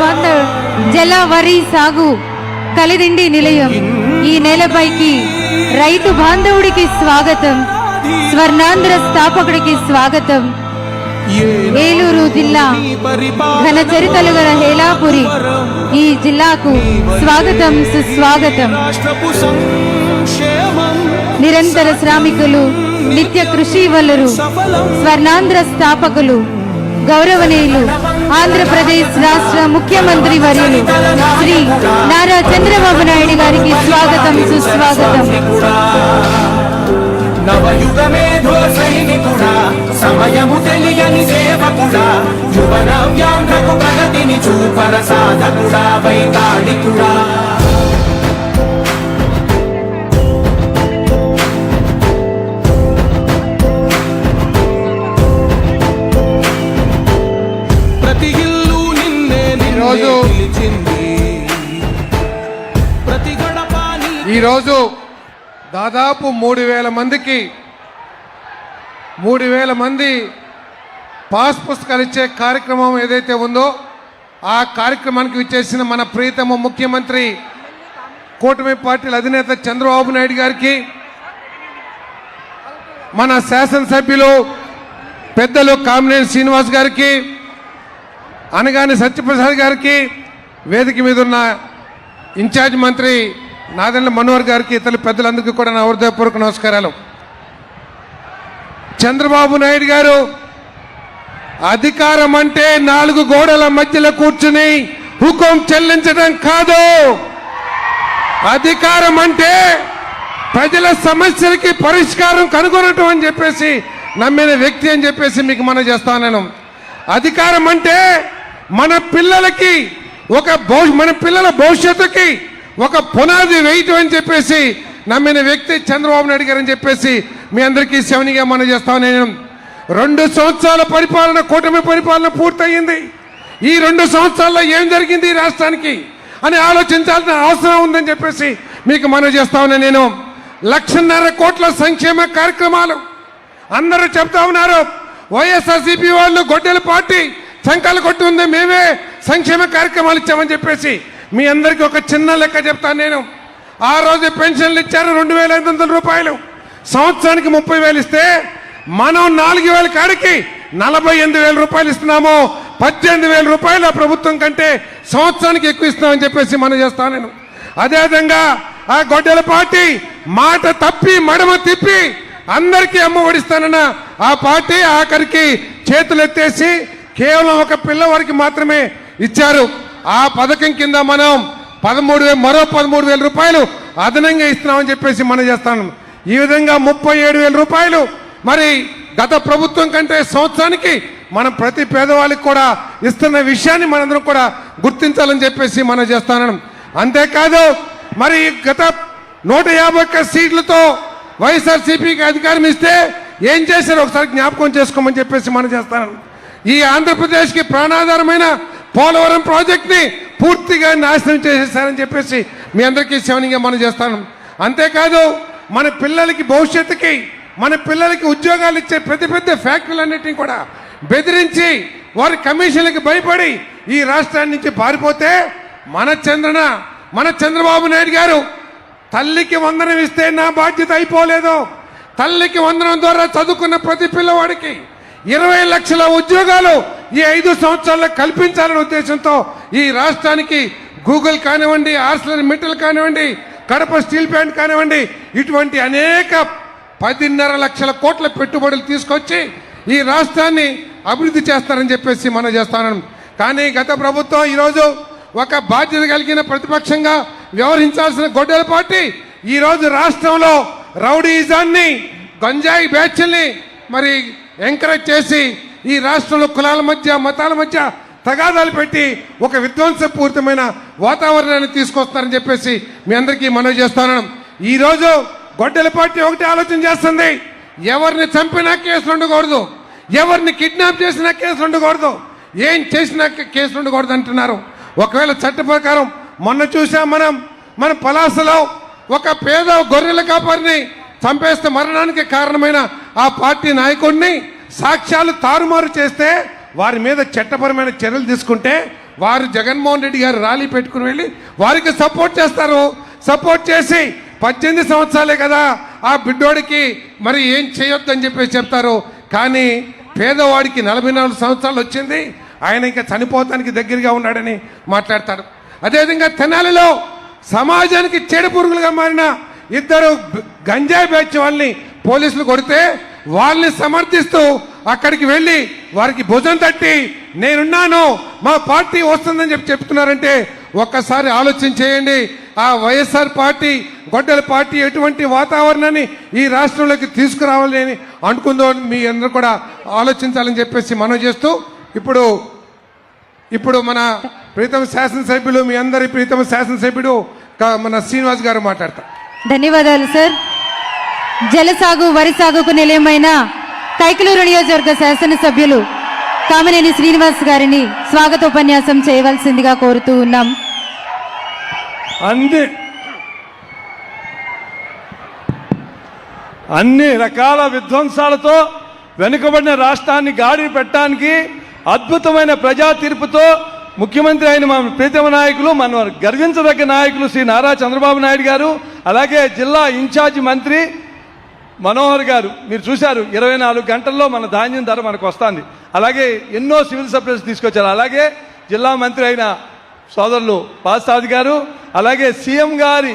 వంద జల వరి సాగు కలిదిండి నిలయం ఈ నేలపైకి రైతు బాంధవుడికి స్వాగతం, స్వర్ణాంధ్ర స్థాపకుడికి స్వాగతం. ఏలూరు జిల్లా ఘన చరితలు గల హేలాపురి ఈ జిల్లాకు స్వాగతం, సుస్వాగతం. నిరంతర శ్రామికులు, నిత్య కృషి వల్లరు, స్వర్ణాంధ్ర స్థాపకులు, గౌరవనీయులు ఆంధ్రప్రదేశ్ రాష్ట్ర ముఖ్యమంత్రి వర్యులు శ్రీ నారా చంద్రబాబు నాయుడు గారికి స్వాగతం, సుస్వాగతం. నవయుగమేధో సైనికుడా, సమయము తెలియని సేవకుడా, యువనవ్యాంధ్రకు ప్రగతిని చూపర సాధకుడా, వైతాళికుడా. ప్రతి ఇల్లు నిన్నే నిలిచింది, ప్రతి గడప ఈరోజు దాదాపు 3,000 మందికి 3,000 మంది పాస్ పుస్తకాలు ఇచ్చే కార్యక్రమం ఏదైతే ఉందో ఆ కార్యక్రమానికి విచ్చేసిన మన ప్రియతమ ముఖ్యమంత్రి కూటమి పార్టీల అధినేత చంద్రబాబు నాయుడు గారికి, మన శాసనసభ్యులు పెద్దలు కామినేని శ్రీనివాస్ గారికి, అనగాని సత్యప్రసాద్ గారికి, వేదిక మీద ఉన్న ఇన్ఛార్జ్ మంత్రి నాదెండ్ల మనోహర్ గారికి, ఇతర పెద్దలందరికీ కూడా నా హృదయపూర్వక నమస్కారాలు. చంద్రబాబు నాయుడు గారు అధికారం అంటే 4 గోడల మధ్యలో కూర్చుని హుకుం చెల్లించడం కాదు. అధికారం అంటే ప్రజల సమస్యలకి పరిష్కారం కనుగొనటం అని చెప్పేసి నమ్మిన వ్యక్తి అని చెప్పేసి మీకు మనం చేస్తాను. నేను అధికారం అంటే మన పిల్లలకి మన పిల్లల భవిష్యత్తుకి ఒక పునాది వేయటం అని చెప్పేసి నమ్మిన వ్యక్తి చంద్రబాబు నాయుడు గారు అని చెప్పేసి మీ అందరికీ శవనిగా మనం చేస్తాను. నేను 2 సంవత్సరాల పరిపాలన, కూటమి పరిపాలన పూర్తయింది. ఈ 2 సంవత్సరాల్లో ఏం జరిగింది ఈ రాష్ట్రానికి అని ఆలోచించాల్సిన అవసరం ఉందని చెప్పేసి మీకు మనం చేస్తాను. నేను 1,50,000 కోట్ల సంక్షేమ కార్యక్రమాలు అందరూ చెప్తా ఉన్నారు. వైఎస్ఆర్సీపీ వాళ్ళు గొడ్డెల పార్టీ సంకలు కొట్టి ఉంది, మేమే సంక్షేమ కార్యక్రమాలు ఇచ్చామని చెప్పేసి మీ అందరికీ ఒక చిన్న లెక్క చెప్తాను. నేను ఆ రోజు పెన్షన్లు ఇచ్చారు 2,500 రూపాయలు, సంవత్సరానికి 30,000 ఇస్తే మనం 4,000 కాడికి 48,000 రూపాయలు ఇస్తున్నాము. 18,000 రూపాయలు ఆ ప్రభుత్వం కంటే సంవత్సరానికి ఎక్కువ ఇస్తున్నామని చెప్పేసి మనం చేస్తాను. నేను అదేవిధంగా ఆ గొడ్డెల పార్టీ మాట తప్పి మడమ తిప్పి అందరికీ అమ్మ ఒడిస్తానన్న ఆ పార్టీ ఆఖరికి చేతులు ఎత్తేసి కేవలం ఒక పిల్లవాడికి మాత్రమే ఇచ్చారు. ఆ పథకం కింద మనం మరో 13,000 రూపాయలు అదనంగా ఇస్తున్నామని చెప్పేసి మనం చేస్తాను. ఈ విధంగా 37,000 రూపాయలు మరి గత ప్రభుత్వం కంటే సంవత్సరానికి మనం ప్రతి పేదవాళ్ళకి కూడా ఇస్తున్న విషయాన్ని మనందరం కూడా గుర్తించాలని చెప్పేసి మనం చేస్తాను. అంతేకాదు మరి గత 151 సీట్లతో వైఎస్ఆర్సీపీకి అధికారం ఇస్తే ఏం చేశారు ఒకసారి జ్ఞాపకం చేసుకోమని చెప్పేసి మనం చేస్తాను. ఈ ఆంధ్రప్రదేశ్కి ప్రాణాధారమైన పోలవరం ప్రాజెక్ట్ని పూర్తిగా నాశనం చేసేసారని చెప్పేసి మీ అందరికీ శవనిగా మనం చేస్తాను. అంతేకాదు మన పిల్లలకి భవిష్యత్తుకి, మన పిల్లలకి ఉద్యోగాలు ఇచ్చే పెద్ద ఫ్యాక్టరీలన్నింటినీ కూడా బెదిరించి వారి కమిషన్లకి భయపడి ఈ రాష్ట్రాన్ని నుంచి పారిపోతే మన చంద్రబాబు నాయుడు గారు తల్లికి వందనం ఇస్తే నా బాధ్యత అయిపోలేదు, తల్లికి వందనం ద్వారా చదువుకున్న ప్రతి పిల్లవాడికి 20 లక్షల ఉద్యోగాలు ఈ 5 సంవత్సరాల్లో కల్పించాలనే ఉద్దేశంతో ఈ రాష్ట్రానికి గూగుల్ కానివ్వండి, ఆర్సిలర్ మిట్టల్ కానివ్వండి, కడప స్టీల్ ప్లాంట్ కానివ్వండి, ఇటువంటి అనేక 10.5 లక్షల కోట్ల పెట్టుబడులు తీసుకొచ్చి ఈ రాష్ట్రాన్ని అభివృద్ధి చేస్తారని చెప్పేసి మనం చేస్తాను. కానీ గత ప్రభుత్వం ఈరోజు ఒక బాధ్యత కలిగిన ప్రతిపక్షంగా వ్యవహరించాల్సిన గొడ్డెల పార్టీ ఈరోజు రాష్ట్రంలో రౌడీజాన్ని, గంజాయి బ్యాచ్ల్ని మరి ఎంకరేజ్ చేసి ఈ రాష్ట్రంలో కులాల మధ్య, మతాల మధ్య తగాదాలు పెట్టి ఒక విధ్వంసపూరితమైన వాతావరణాన్ని తీసుకొస్తారని చెప్పేసి మీ అందరికీ మనవి చేస్తాను. ఈరోజు గొడ్డెల పార్టీ ఒకటి ఆలోచన చేస్తుంది, ఎవరిని చంపినా కేసులు ఉండకూడదు, ఎవరిని కిడ్నాప్ చేసినా కేసులు ఉండకూడదు, ఏం చేసినా కేసులు ఉండకూడదు అంటున్నారు. ఒకవేళ చట్ట ప్రకారం మొన్న చూసాం మన పలాసలో ఒక పేద గొర్రెల కాపరిని చంపేస్తే మరణానికి కారణమైన ఆ పార్టీ నాయకుడిని సాక్ష్యాలు తారుమారు చేస్తే వారి మీద చట్టపరమైన చర్యలు తీసుకుంటే వారు జగన్మోహన్ రెడ్డి గారు ర్యాలీ పెట్టుకుని వెళ్ళి వారికి సపోర్ట్ చేస్తారు. సపోర్ట్ చేసి 18 సంవత్సరాలే కదా ఆ బిడ్డోడికి మరి ఏం చేయొద్దని చెప్పేసి చెప్తారు. కానీ పేదవాడికి 44 సంవత్సరాలు వచ్చింది, ఆయన ఇంకా చనిపోతానికి దగ్గరగా ఉన్నాడని మాట్లాడతారు. అదేవిధంగా తెనాలిలో సమాజానికి చెడు పురుగులుగా మారిన 2 గంజాయి బ్యాచ్ వాళ్ళని పోలీసులు కొడితే వాళ్ళని సమర్థిస్తూ అక్కడికి వెళ్ళి వారికి భుజం తట్టి నేనున్నాను, మా పార్టీ వస్తుందని చెప్తున్నారంటే ఒక్కసారి ఆలోచన చేయండి. ఆ వైఎస్ఆర్ పార్టీ, గొడ్డల పార్టీ ఎటువంటి వాతావరణాన్ని ఈ రాష్ట్రంలోకి తీసుకురావాలి అని అనుకుందో మీ అందరూ కూడా ఆలోచించాలని చెప్పేసి మనం చేస్తూ ఇప్పుడు మన ప్రీతమ శాసనసభ్యులు, మీ అందరి ప్రీతమ శాసనసభ్యుడు మన శ్రీనివాస్ గారు మాట్లాడతారు. ధన్యవాదాలు సార్. జలసాగు వరి సాగుకు నిలయమైన కైకలూరు నియోజకవర్గ శాసనసభ్యులు కామినేని శ్రీనివాస్ గారిని స్వాగతోపన్యాసం చేయవలసిందిగా కోరుతూ ఉన్నాం. అన్ని రకాల విధ్వంసాలతో వెనుకబడిన రాష్ట్రాన్ని గాడి పెట్టడానికి అద్భుతమైన ప్రజా తీర్పుతో ముఖ్యమంత్రి అయిన మన ప్రీతమ నాయకులు, మన గర్వించదగ్గ నాయకులు శ్రీ నారా చంద్రబాబు నాయుడు గారు, అలాగే జిల్లా ఇన్ఛార్జి మంత్రి మనోహర్ గారు, మీరు చూశారు 24 గంటల్లో మన ధాన్యం ధర మనకు వస్తుంది. అలాగే ఎన్నో సివిల్ సప్లైస్ తీసుకొచ్చారు. అలాగే జిల్లా మంత్రి అయిన సోదరులు పాసాద్ గారు, అలాగే సీఎం గారి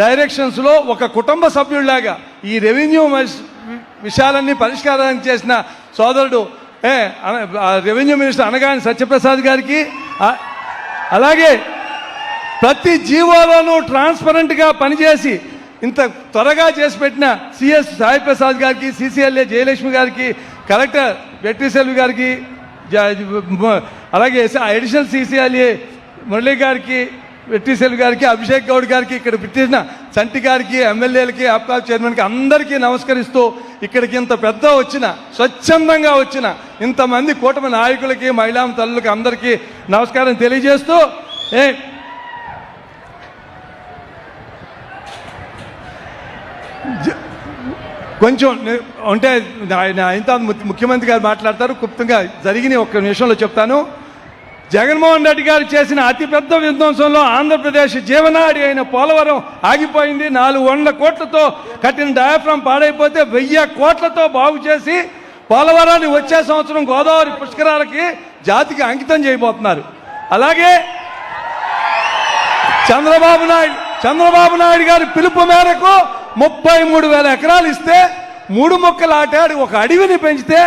డైరెక్షన్స్లో ఒక కుటుంబ సభ్యుడిలాగా ఈ రెవెన్యూ విషయాలన్నీ పరిష్కారం చేసిన సోదరుడు రెవెన్యూ మినిస్టర్ అనగాని సత్యప్రసాద్ గారికి, అలాగే ప్రతి జీవోలోనూ ట్రాన్స్పరెంట్గా పనిచేసి ఇంత త్వరగా చేసి పెట్టిన సిఎస్ సాయి ప్రసాద్ గారికి, సిసిఎల్ఏ జయలక్ష్మి గారికి, కలెక్టర్ వెట్రిసెల్వి గారికి, అలాగే అడిషనల్ సిసిఎల్ఏ మురళీ గారికి, వెట్రిసెల్వి గారికి, అభిషేక్ గౌడ్ గారికి, ఇక్కడ పెట్టిన సంటి గారికి, ఎమ్మెల్యేలకి, ఆప్కాబ్ చైర్మన్కి అందరికీ నమస్కరిస్తూ ఇక్కడికి ఇంత పెద్ద వచ్చిన, స్వచ్ఛందంగా వచ్చిన ఇంతమంది కూటమి నాయకులకి, మహిళా తల్లులకి అందరికీ నమస్కారం తెలియజేస్తూ కొంచెం అంటే ఆయన ముఖ్యమంత్రి గారు మాట్లాడతారు, క్లుప్తంగా జరిగిన ఒక్క నిమిషంలో చెప్తాను. జగన్మోహన్ రెడ్డి గారు చేసిన అతిపెద్ద విధ్వంసంలో ఆంధ్రప్రదేశ్ జీవనాడి అయిన పోలవరం ఆగిపోయింది. 400 కోట్లతో కట్టిన డయాఫ్రామ్ పాడైపోతే 1000 కోట్లతో బాగు చేసి పోలవరాన్ని వచ్చే సంవత్సరం గోదావరి పుష్కరాలకి జాతికి అంకితం చేయబోతున్నారు. అలాగే చంద్రబాబు నాయుడు గారి పిలుపు మేరకు 33,000 ఎకరాలు ఇస్తే 3 మొక్కలు ఆటాడు ఒక అడవిని పెంచితే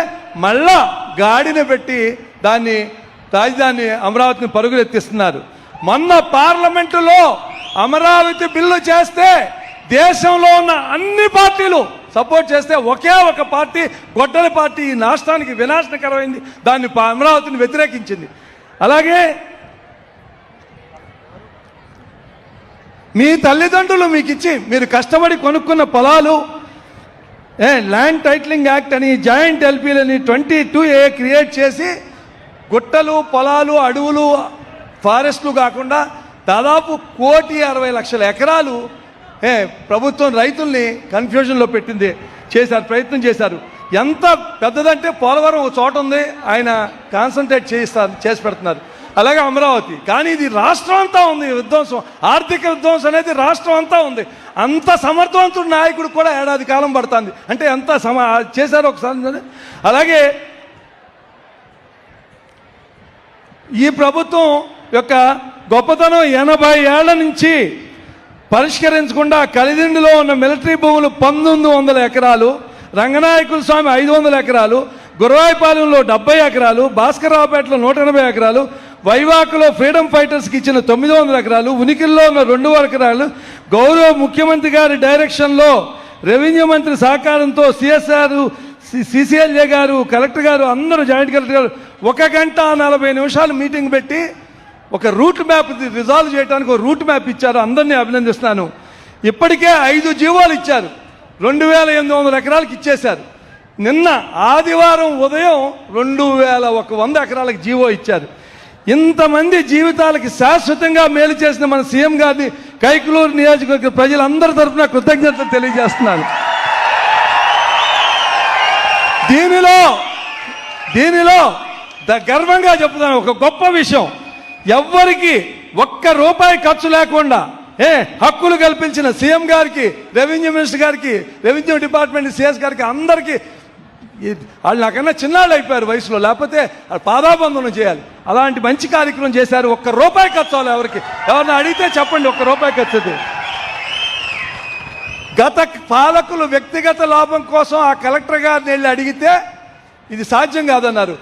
మళ్ళా గాడిని పెట్టి దాన్ని రాజధాని అమరావతిని పరుగులెత్తిస్తున్నారు. మొన్న పార్లమెంటులో అమరావతి బిల్లు చేస్తే దేశంలో ఉన్న అన్ని పార్టీలు సపోర్ట్ చేస్తే ఒకే ఒక పార్టీ, గొడ్డలి పార్టీ, ఈ రాష్ట్రానికి వినాశనకరమైంది, దాన్ని అమరావతిని వ్యతిరేకించింది. అలాగే మీ తల్లిదండ్రులు మీకు ఇచ్చి మీరు కష్టపడి కొనుక్కున్న పొలాలు ల్యాండ్ టైటిలింగ్ యాక్ట్ అని, జాయింట్ ఎల్పీలని 22A క్రియేట్ చేసి గుట్టలు, పొలాలు, అడవులు, ఫారెస్ట్లు కాకుండా దాదాపు 1,60,00,000 ఎకరాలు ప్రభుత్వం రైతుల్ని కన్ఫ్యూజన్లో పెట్టింది, ప్రయత్నం చేశారు. ఎంత పెద్దదంటే పోలవరం ఒక చోట ఉంది, ఆయన కాన్సన్ట్రేట్ చేసి పెడుతున్నారు. అలాగే అమరావతి, కానీ ఇది రాష్ట్రం అంతా ఉంది విధ్వంసం, ఆర్థిక విధ్వంసం అనేది రాష్ట్రం అంతా ఉంది. అంత సమర్థవంతుడు నాయకుడు కూడా ఏడాది కాలం పడుతుంది అంటే ఎంత చేశారో ఒకసారి. అలాగే ఈ ప్రభుత్వం యొక్క గొప్పతనం 80 ఏళ్ల నుంచి పరిష్కరించకుండా కలిదిండిలో ఉన్న మిలిటరీ భూములు 1900 ఎకరాలు, రంగనాయకుల స్వామి 500 ఎకరాలు, గురవాయిపాలెంలో 70 ఎకరాలు, భాస్కరరావుపేటలో 180 ఎకరాలు, వైవాకులో ఫ్రీడమ్ ఫైటర్స్కి ఇచ్చిన 900 ఎకరాలు, ఉనికిల్లో ఉన్న 200 ఎకరాలు, గౌరవ ముఖ్యమంత్రి గారి డైరెక్షన్లో రెవెన్యూ మంత్రి సహకారంతో సిఎస్ఆర్, సిసిఎల్ఏ గారు, కలెక్టర్ గారు, అందరూ జాయింట్ కలెక్టర్ గారు 1 గంట 40 నిమిషాలు మీటింగ్ పెట్టి ఒక రూట్ మ్యాప్ రిజాల్వ్ చేయడానికి ఒక రూట్ మ్యాప్ ఇచ్చారు. అందరినీ అభినందిస్తున్నాను. ఇప్పటికే 5 జీవోలు ఇచ్చారు, 2,800 ఎకరాలకు ఇచ్చేశారు. నిన్న ఆదివారం ఉదయం 2,100 ఎకరాలకు జీవో ఇచ్చారు. ఇంతమంది జీవితాలకి శాశ్వతంగా మేలు చేసిన మన సీఎం గారిని కైకలూరు నియోజకవర్గ ప్రజలందరి తరఫున కృతజ్ఞతలు తెలియజేస్తున్నాను. దీనిలో గర్వంగా చెప్తున్నాను, ఒక గొప్ప విషయం. ఎవ్వరికి ఒక్క రూపాయి ఖర్చు లేకుండా హక్కులు కల్పించిన సీఎం గారికి, రెవెన్యూ మినిస్టర్ గారికి, రెవెన్యూ డిపార్ట్మెంట్ సిఎస్ గారికి, అందరికీ వాళ్ళు నాకన్నా చిన్నాళ్ళు అయిపోయారు వయసులో, లేకపోతే పాదాబంధనం చేయాలి. అలాంటి మంచి కార్యక్రమం చేశారు. ఒక్క రూపాయి ఖర్చు అవ్వాలి. ఎవరిని అడిగితే చెప్పండి, ఒక్క రూపాయి ఖర్చు. గత పాలకులు వ్యక్తిగత లాభం కోసం ఆ కలెక్టర్ గారిని వెళ్ళి అడిగితే ఇది సాధ్యం కాదన్నారు.